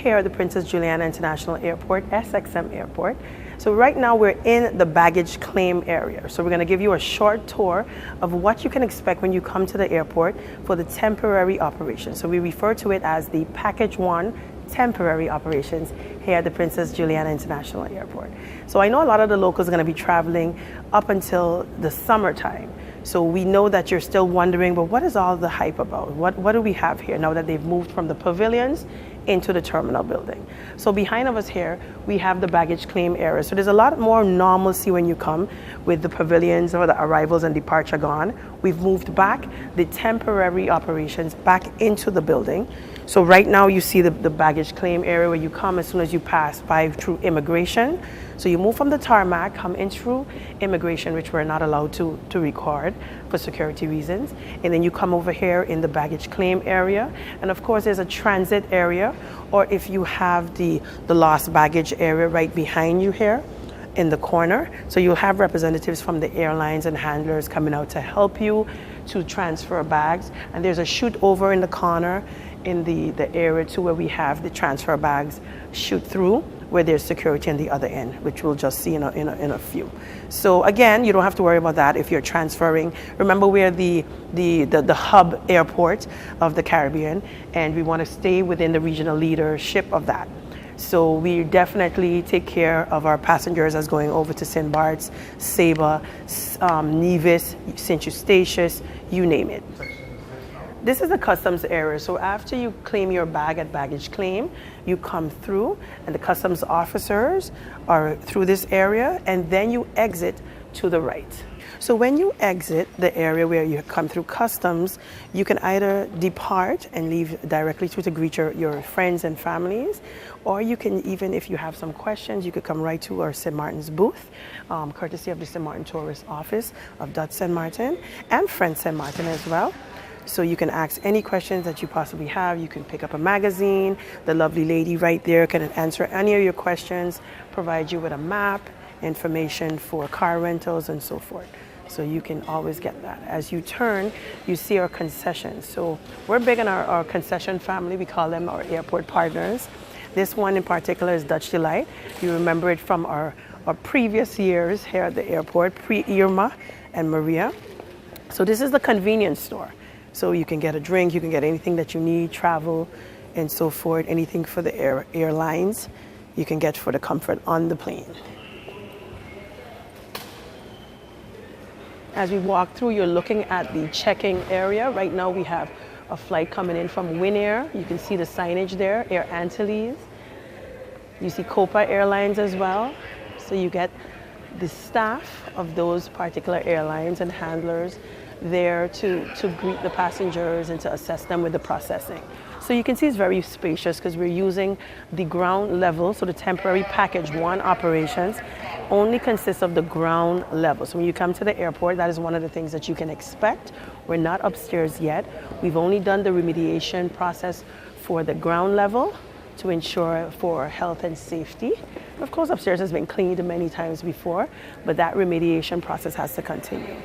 here at the Princess Juliana International Airport, SXM Airport. So right now we're in the baggage claim area. So we're going to give you a short tour of what you can expect when you come to the airport for the temporary operation. So we refer to it as the Package 1 temporary operations here at the Princess Juliana International Airport. So I know a lot of the locals are going to be traveling up until the summertime. So we know that you're still wondering, but what is all the hype about? What do we have here now that they've moved from the pavilions into the terminal building? So behind of us here, we have the baggage claim area. So there's a lot more normalcy when you come with the pavilions or the arrivals and departure gone. We've moved back the temporary operations back into the building. So right now you see the baggage claim area where you come as soon as you pass by through immigration. So you move from the tarmac, come in through immigration, which we're not allowed to record for security reasons. And then you come over here in the baggage claim area. And of course, there's a transit area, or if you have the lost baggage area right behind you here in the corner. So you'll have representatives from the airlines and handlers coming out to help you to transfer bags. And there's a chute over in the corner in the area too where we have the transfer bags shoot through, where there's security on the other end, which we'll just see in a few. So again, you don't have to worry about that if you're transferring. Remember, we're the hub airport of the Caribbean, and we want to stay within the regional leadership of that. So we definitely take care of our passengers as going over to St. Bart's, Saba, Nevis, St. Eustatius, you name it. This is the customs area. So after you claim your bag at baggage claim, you come through, and the customs officers are through this area, and then you exit to the right. So when you exit the area where you come through customs, you can either depart and leave directly to greet your friends and families, or you can, even if you have some questions, you could come right to our St. Martin's booth, courtesy of the St. Martin Tourist Office of Dutch St. Martin and French St. Martin as well. So you can ask any questions that you possibly have. You can pick up a magazine. The lovely lady right there can answer any of your questions, provide you with a map, information for car rentals and so forth. So you can always get that. As you turn, you see our concessions. So we're big in our concession family. We call them our airport partners. This one in particular is Dutch Delight. You remember it from our previous years here at the airport, pre-Irma and Maria. So this is the convenience store. So you can get a drink, you can get anything that you need, travel and so forth, anything for the airlines, you can get for the comfort on the plane. As we walk through, you're looking at the check-in area. Right now we have a flight coming in from Win Air. You can see the signage there, Air Antilles. You see Copa Airlines as well. So you get the staff of those particular airlines and handlers there to greet the passengers and to assess them with the processing. So you can see it's very spacious because we're using the ground level. So the temporary Package 1 operations only consists of the ground level. So when you come to the airport, that is one of the things that you can expect. We're not upstairs yet. We've only done the remediation process for the ground level to ensure for health and safety. Of course, upstairs has been cleaned many times before, but that remediation process has to continue.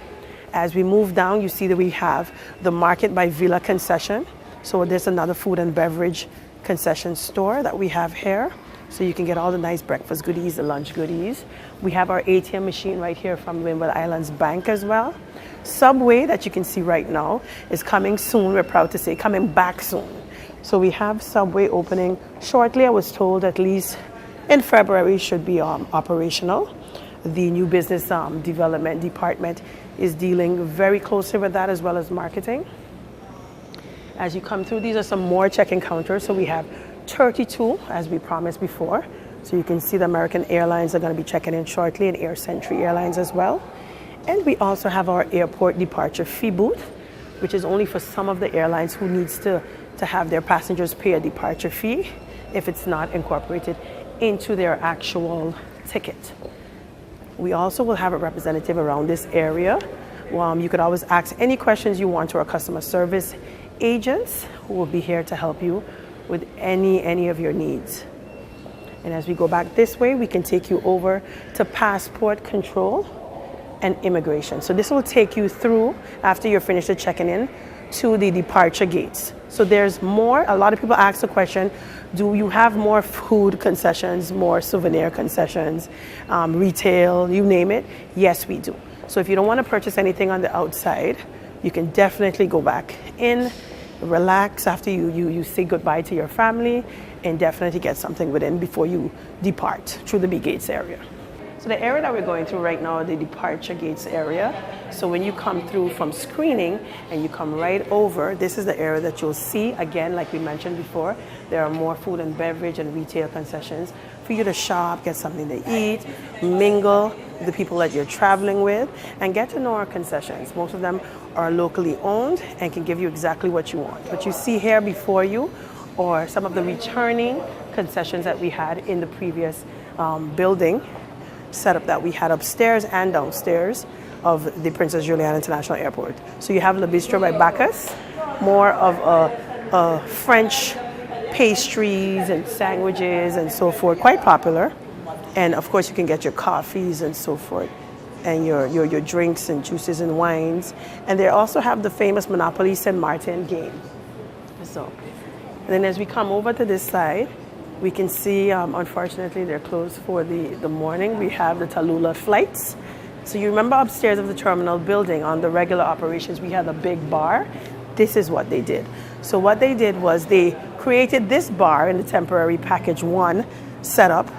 As we move down, you see that we have the Market by Villa concession. So there's another food and beverage concession store that we have here. So you can get all the nice breakfast goodies, the lunch goodies. We have our ATM machine right here from Windward Islands Bank as well. Subway that you can see right now is coming soon. We're proud to say coming back soon. So we have Subway opening shortly. I was told at least in February should be operational. The new business development department is dealing very closely with that, as well as marketing. As you come through, these are some more check-in counters. So we have 32, as we promised before. So you can see the American Airlines are going to be checking in shortly, and Air Century Airlines as well. And we also have our airport departure fee booth, which is only for some of the airlines who needs to have their passengers pay a departure fee if it's not incorporated into their actual ticket. We also will have a representative around this area. You could always ask any questions you want to our customer service agents, who will be here to help you with any of your needs. And as we go back this way, we can take you over to passport control and immigration. So this will take you through, after you're finished checking in, to the departure gates. So there's more. A lot of people ask the question, do you have more food concessions, more souvenir concessions, retail, you name it? Yes, we do. So if you don't want to purchase anything on the outside, you can definitely go back in, relax after you say goodbye to your family, and definitely get something within before you depart through the big gates area. So the area that we're going through right now, the departure gates area. So when you come through from screening and you come right over, this is the area that you'll see. Again, like we mentioned before, there are more food and beverage and retail concessions for you to shop, get something to eat, mingle with the people that you're traveling with, and get to know our concessions. Most of them are locally owned and can give you exactly what you want. What you see here before you are some of the returning concessions that we had in the previous building setup that we had upstairs and downstairs of the Princess Juliana International Airport. So you have Le Bistro by Bacchus, more of a French pastries and sandwiches and so forth, quite popular. And of course you can get your coffees and so forth, and your drinks and juices and wines. And they also have the famous Monopoly Saint Martin game. So, and then as we come over to this side, we can see, unfortunately, they're closed for the morning. We have the Tallulah flights. So you remember upstairs of the terminal building on the regular operations, we had a big bar. This is what they did. So what they did was they created this bar in the temporary package 1 setup,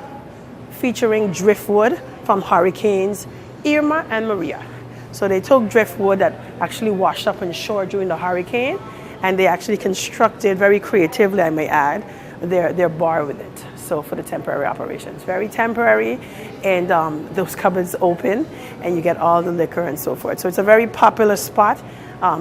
featuring driftwood from hurricanes Irma and Maria. So they took driftwood that actually washed up on shore during the hurricane, and they actually constructed, very creatively I may add, their bar with it. So for the temporary operations, very temporary, and those cupboards open and you get all the liquor and so forth. So it's a very popular spot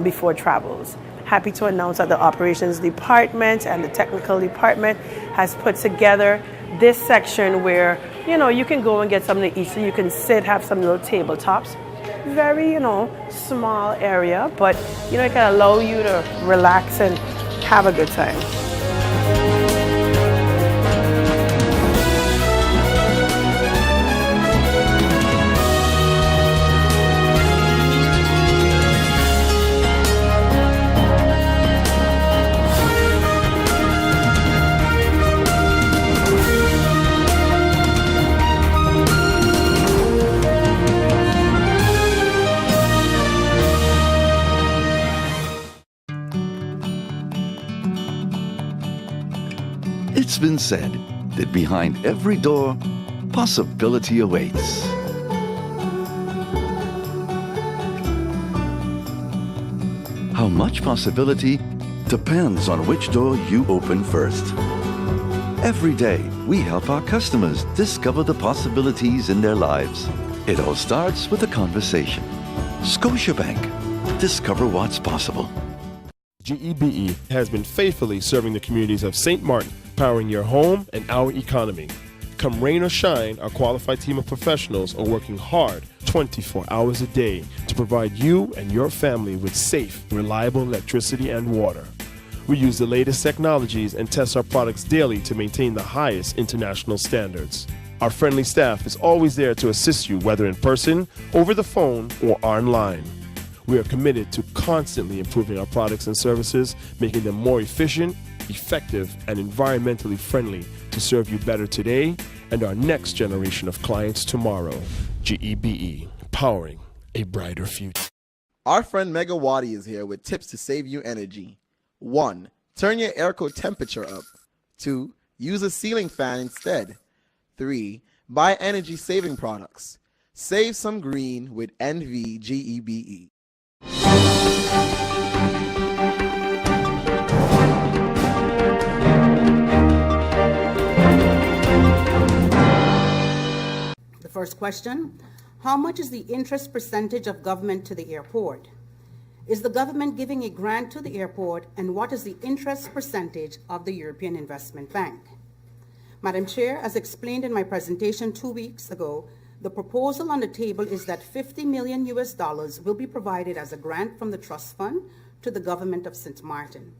before travels. Happy to announce that the operations department and the technical department has put together this section where, you know, you can go and get something to eat. So you can sit, have some little tabletops. Very, you know, small area, but, you know, it can allow you to relax and have a good time. It's been said that behind every door, possibility awaits. How much possibility depends on which door you open first. Every day, we help our customers discover the possibilities in their lives. It all starts with a conversation. Scotiabank. Discover what's possible. GEBE has been faithfully serving the communities of St. Martin, powering your home and our economy. Come rain or shine, our qualified team of professionals are working hard 24 hours a day to provide you and your family with safe, reliable electricity and water. We use the latest technologies and test our products daily to maintain the highest international standards. Our friendly staff is always there to assist you, whether in person, over the phone, or online. We are committed to constantly improving our products and services, making them more efficient, effective, and environmentally friendly to serve you better today and our next generation of clients tomorrow. GEBE, powering a brighter future. Our friend Megawati is here with tips to save you energy. 1. Turn your airco temperature up. 2. Use a ceiling fan instead. 3. Buy energy-saving products. Save some green with NVGEBE. The first question, how much is the interest percentage of government to the airport? Is the government giving a grant to the airport, and what is the interest percentage of the European Investment Bank? Madam Chair, as explained in my presentation 2 weeks ago, the proposal on the table is that $50 million will be provided as a grant from the trust fund to the government of St. Martin.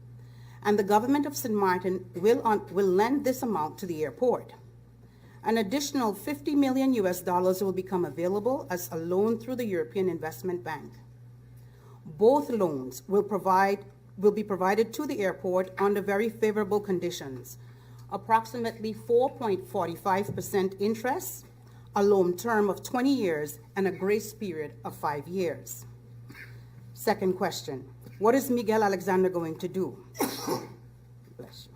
And the government of St. Martin will lend this amount to the airport. An additional $50 million will become available as a loan through the European Investment Bank. Both loans will provide will be provided to the airport under very favorable conditions. Approximately 4.45% interest, a loan term of 20 years, and a grace period of 5 years. Second question, what is Miguel Alexander going to do? Bless you.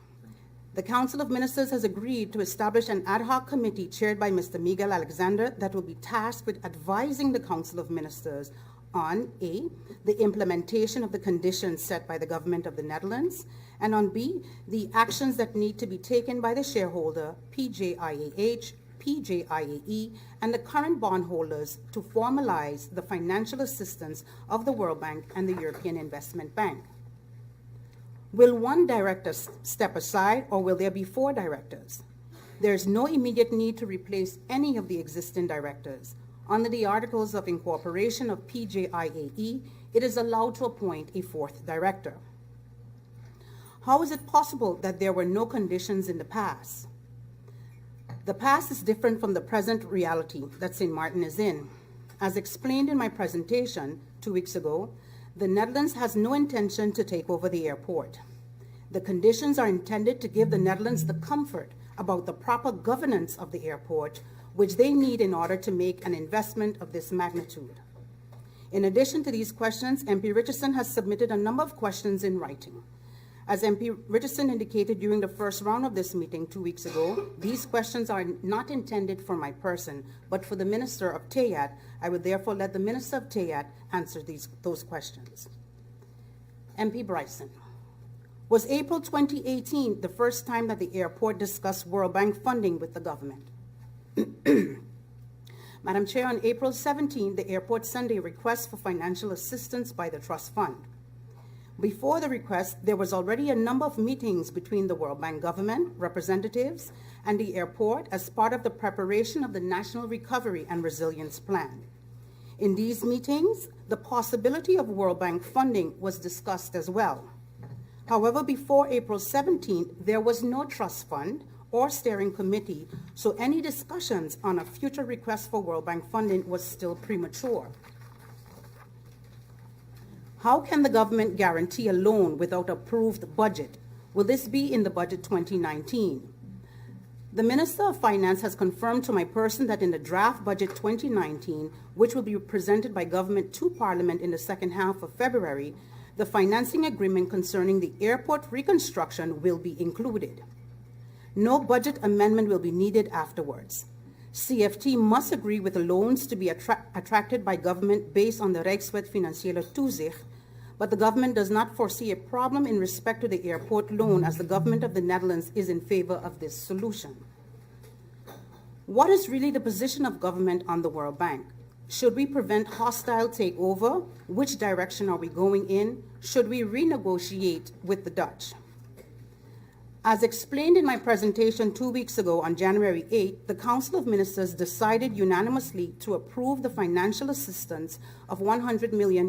The Council of Ministers has agreed to establish an ad hoc committee chaired by Mr. Miguel Alexander that will be tasked with advising the Council of Ministers on A, the implementation of the conditions set by the Government of the Netherlands, and on B, the actions that need to be taken by the shareholder, PJIAH, PJIAE, and the current bondholders to formalize the financial assistance of the World Bank and the European Investment Bank. Will one director step aside, or will there be 4 directors? There is no immediate need to replace any of the existing directors. Under the Articles of Incorporation of PJIAE, it is allowed to appoint a 4th director. How is it possible that there were no conditions in the past? The past is different from the present reality that St. Martin is in. As explained in my presentation 2 weeks ago, the Netherlands has no intention to take over the airport. The conditions are intended to give the Netherlands the comfort about the proper governance of the airport, which they need in order to make an investment of this magnitude. In addition to these questions, MP Richardson has submitted a number of questions in writing. As MP Richardson indicated during the first round of this meeting 2 weeks ago, these questions are not intended for my person, but for the Minister of TAYAT. I would therefore let the Minister of TAYAT answer those questions. MP Bryson, was April 2018 the first time that the airport discussed World Bank funding with the government? Madam Chair, on April 17, the airport sent a request for financial assistance by the Trust Fund. Before the request, there was already a number of meetings between the World Bank government representatives and the airport as part of the preparation of the National Recovery and Resilience Plan. In these meetings, the possibility of World Bank funding was discussed as well. However, before April 17, there was no trust fund or steering committee, so any discussions on a future request for World Bank funding was still premature. How can the government guarantee a loan without approved budget? Will this be in the budget 2019? The Minister of Finance has confirmed to my person that in the draft budget 2019, which will be presented by government to Parliament in the second half of February, the financing agreement concerning the airport reconstruction will be included. No budget amendment will be needed afterwards. CFT must agree with the loans to be attracted by government based on the Rijkswet Financiële Toezicht, but the government does not foresee a problem in respect to the airport loan, as the government of the Netherlands is in favor of this solution. What is really the position of government on the World Bank? Should we prevent hostile takeover? Which direction are we going in? Should we renegotiate with the Dutch? As explained in my presentation 2 weeks ago on January 8, the Council of Ministers decided unanimously to approve the financial assistance of $100 million,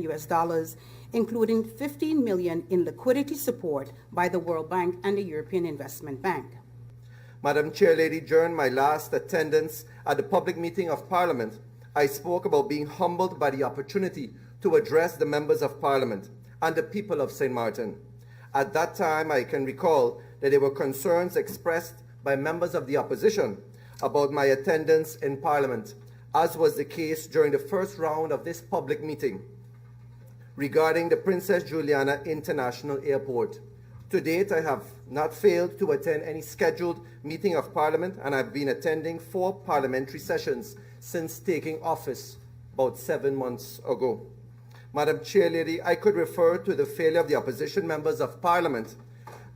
including $15 million in liquidity support by the World Bank and the European Investment Bank. Madam Chairlady, during my last attendance at the public meeting of Parliament, I spoke about being humbled by the opportunity to address the members of Parliament and the people of St. Martin. At that time, I can recall that there were concerns expressed by members of the opposition about my attendance in Parliament, as was the case during the first round of this public meeting regarding the Princess Juliana International Airport. To date, I have not failed to attend any scheduled meeting of Parliament, and I've been attending 4 parliamentary sessions since taking office about 7 months ago. Madam Chairlady, I could refer to the failure of the opposition members of Parliament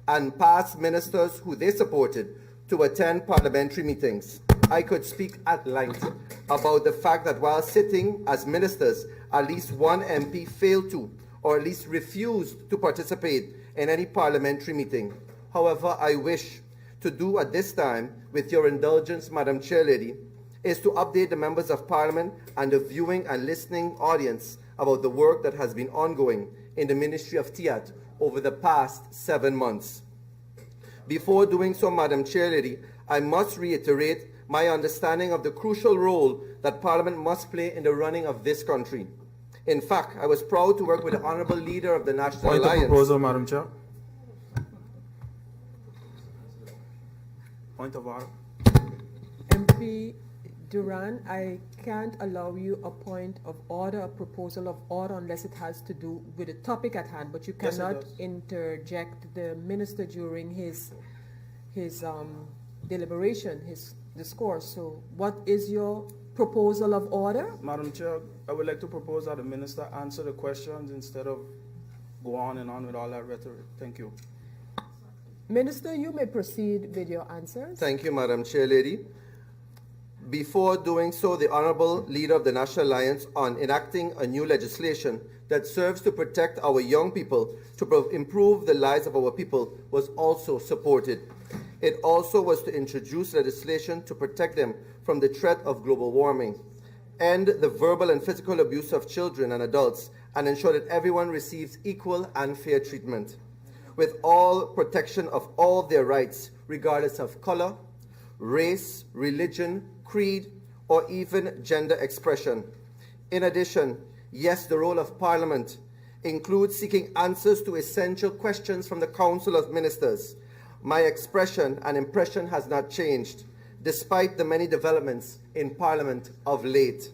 and past ministers who they supported to attend parliamentary meetings. I could speak at length about the fact that while sitting as ministers, at least one MP failed to, or at least refused to participate in any parliamentary meeting. However, I wish to do at this time, with your indulgence, Madam Chairlady, is to update the members of Parliament and the viewing and listening audience about the work that has been ongoing in the Ministry of TAYAT over the past 7 months. Before doing so, Madam Chairlady, I must reiterate my understanding of the crucial role that Parliament must play in the running of this country. In fact, I was proud to work with the Honorable Leader of the National Point of Alliance. proposal, Madam Chair. Point of order. MP Duran, I can't allow you a point of order, a proposal of order, unless it has to do with the topic at hand, but you Yes, it cannot does. interject the minister during his deliberation, his discourse. So what is your proposal of order? Madam Chair, I would like to propose that the minister answer the questions instead of go on and on with all that rhetoric. Thank you. Minister, you may proceed with your answers. Thank you, Madam Chair Lady. Before doing so, the Honorable Leader of the National Alliance on enacting a new legislation that serves to protect our young people, to improve the lives of our people, was also supported. It also was to introduce legislation to protect them from the threat of global warming, end the verbal and physical abuse of children and adults, and ensure that everyone receives equal and fair treatment, with all protection of all their rights, regardless of color, race, religion, creed, or even gender expression. In addition, yes, the role of Parliament includes seeking answers to essential questions from the Council of Ministers. My expression and impression has not changed, despite the many developments in Parliament of late.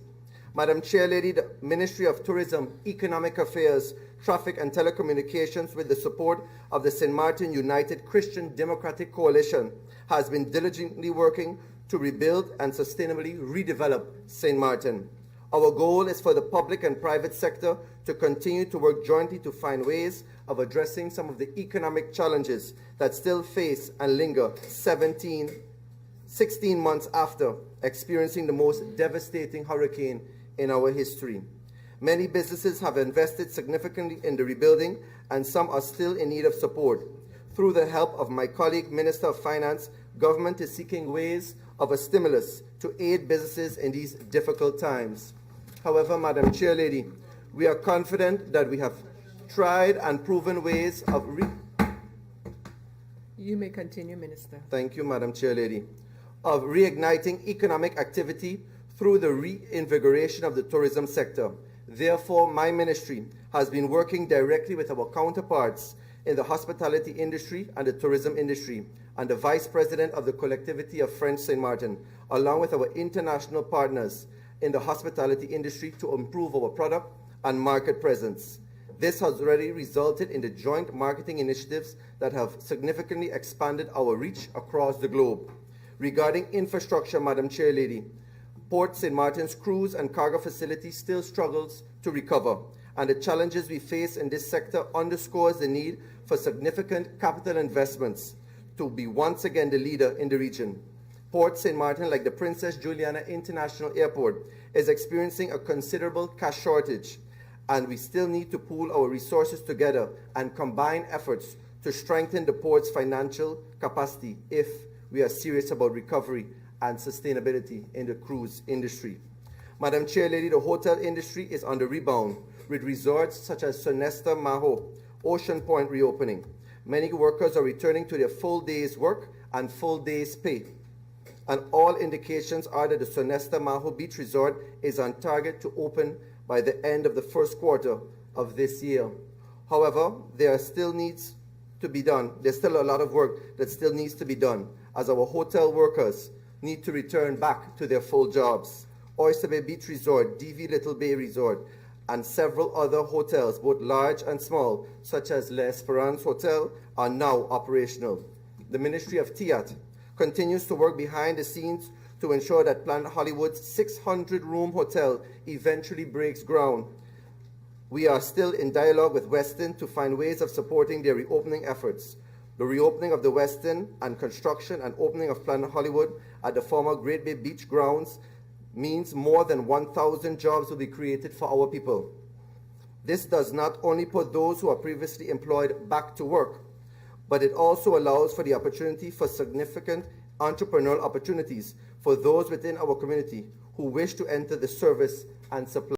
Madam Chair Lady, the Ministry of Tourism, Economic Affairs, Traffic and Telecommunications, with the support of the St. Martin United Christian Democratic Coalition, has been diligently working to rebuild and sustainably redevelop St. Martin. Our goal is for the public and private sector to continue to work jointly to find ways of addressing some of the economic challenges that still face and linger 16 months after experiencing the most devastating hurricane in our history. Many businesses have invested significantly in the rebuilding, and some are still in need of support. Through the help of my colleague, Minister of Finance, government is seeking ways of a stimulus to aid businesses in these difficult times. However, Madam Chair Lady, we are confident that we have tried and proven ways of You may continue, Minister. Thank you, Madam Chair Lady. Of reigniting economic activity through the reinvigoration of the tourism sector. Therefore, my ministry has been working directly with our counterparts in the hospitality industry and the tourism industry, and the Vice President of the Collectivity of French St. Martin, along with our international partners in the hospitality industry, to improve our product and market presence. This has already resulted in the joint marketing initiatives that have significantly expanded our reach across the globe. Regarding infrastructure, Madam Chair Lady, Port St. Martin's cruise and cargo facility still struggles to recover, and the challenges we face in this sector underscores the need for significant capital investments to be once again the leader in the region. Port St. Martin, like the Princess Juliana International Airport, is experiencing a considerable cash shortage, and we still need to pool our resources together and combine efforts to strengthen the port's financial capacity if we are serious about recovery and sustainability in the cruise industry. Madam Chair Lady, the hotel industry is on the rebound, with resorts such as Sonesta Maho, Ocean Point reopening. Many workers are returning to their full day's work and full day's pay, and all indications are that the Sonesta Maho Beach Resort is on target to open by the end of the first quarter of this year. However, there still needs to be done. There's still a lot of work that still needs to be done, as our hotel workers need to return back to their full jobs. Oyster Bay Beach Resort, DV Little Bay Resort, and several other hotels, both large and small, such as L'Esperance Hotel, are now operational. The Ministry of TIAT continues to work behind the scenes to ensure that Planet Hollywood's 600-room hotel eventually breaks ground. We are still in dialogue with Westin to find ways of supporting their reopening efforts. The reopening of the Westin and construction and opening of Planet Hollywood at the former Great Bay Beach grounds means more than 1,000 jobs will be created for our people. This does not only put those who are previously employed back to work, but it also allows for the opportunity for significant entrepreneurial opportunities for those within our community who wish to enter the service and supply.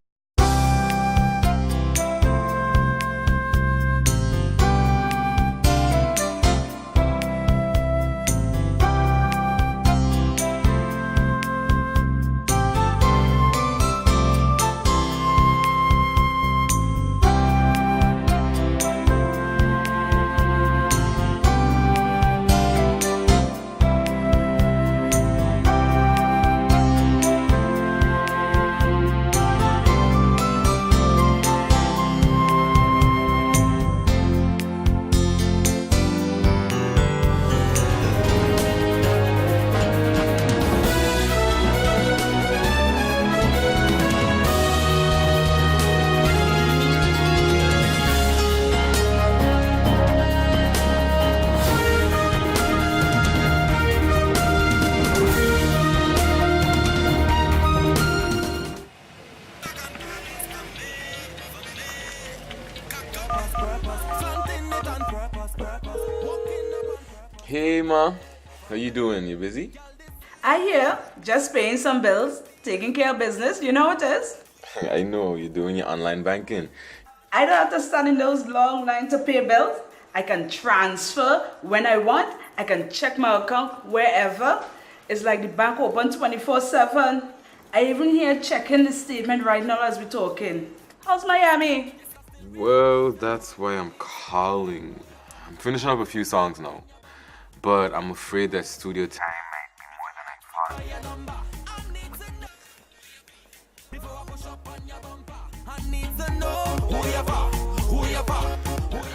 Ma. How you doing? You busy? I hear, just paying some bills, taking care of business, you know what it is? I know, you're doing your online banking. I don't have to stand in those long lines to pay bills. I can transfer when I want. I can check my account wherever. It's like the bank open 24/7. I even here checking the statement right now as we're talking. How's Miami? Well, that's why I'm calling. I'm finishing up a few songs now, but I'm afraid that studio time might be more than I thought.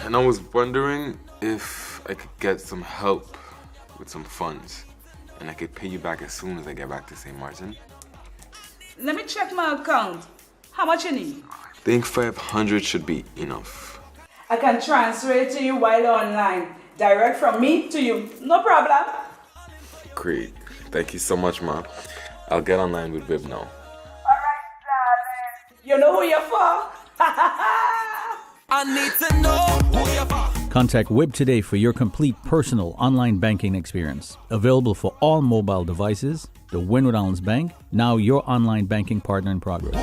And I was wondering if I could get some help with some funds, and I could pay you back as soon as I get back to St. Martin. Let me check my account. How much you need? I think 500 should be enough. I can transfer it to you while online. Direct from me to you. No problem. Great. Thank you so much, Ma. I'll get online with Viv now. Alright, darling. You know who you're for? I need to know who you're for. Contact WIB today for your complete personal online banking experience. Available for all mobile devices. The Wynwood Islands Bank, now your online banking partner in progress.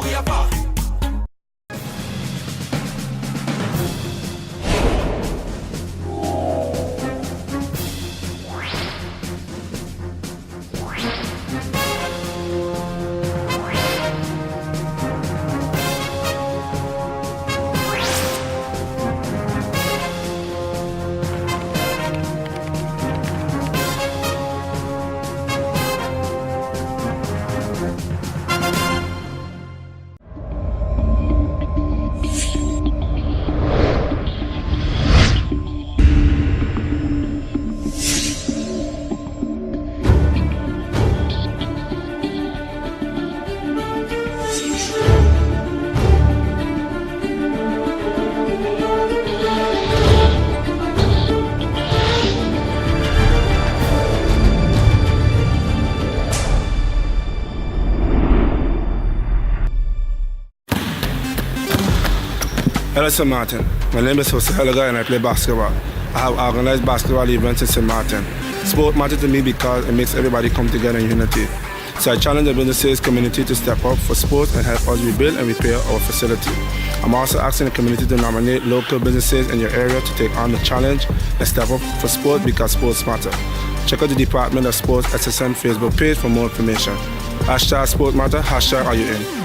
Hello, St. Martin. My name is Jose Helaga and I play basketball. I have organized basketball events in St. Martin. Sport matters to me because it makes everybody come together in unity. So I challenge the businesses community to step up for sport and help us rebuild and repair our facility. I'm also asking the community to nominate local businesses in your area to take on the challenge and step up for sport because sports matter. Check out the Department of Sports SXM Facebook page for more information. Hashtag Sport Matter, hashtag Are You In?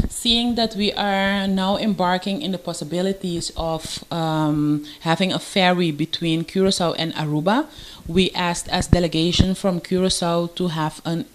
Seeing that we are now embarking in the possibilities of having a ferry between Curacao and Aruba, we asked as delegation from Curacao to have an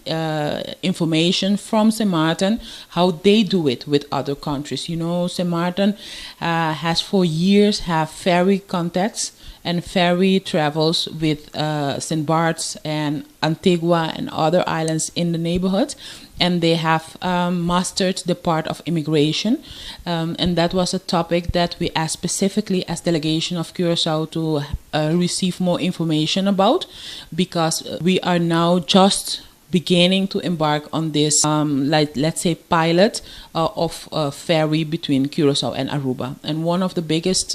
information from St. Martin how they do it with other countries. You know, St. Martin has for years have ferry contacts and ferry travels with St. Bart's and Antigua and other islands in the neighborhood. And they have mastered the part of immigration. And that was a topic that we asked specifically as delegation of Curacao to receive more information about, because we are now just beginning to embark on this, let's say, pilot of a ferry between Curacao and Aruba. And one of the biggest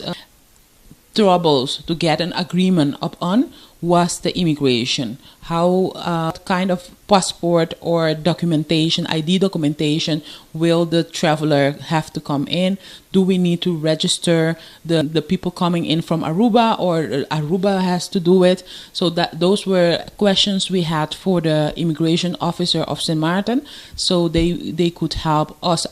troubles to get an agreement upon was the immigration. How kind of passport or documentation, ID documentation, will the traveler have to come in? Do we need to register the people coming in from Aruba, or Aruba has to do it? So that those were questions we had for the immigration officer of St. Martin, so they could help us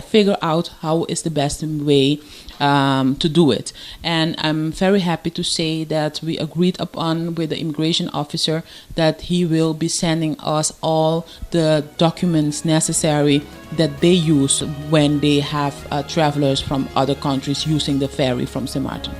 figure out how is the best way to do it. And I'm very happy to say that we agreed upon with the immigration officer that he will be sending us all the documents necessary that they use when they have travelers from other countries using the ferry from St. Martin.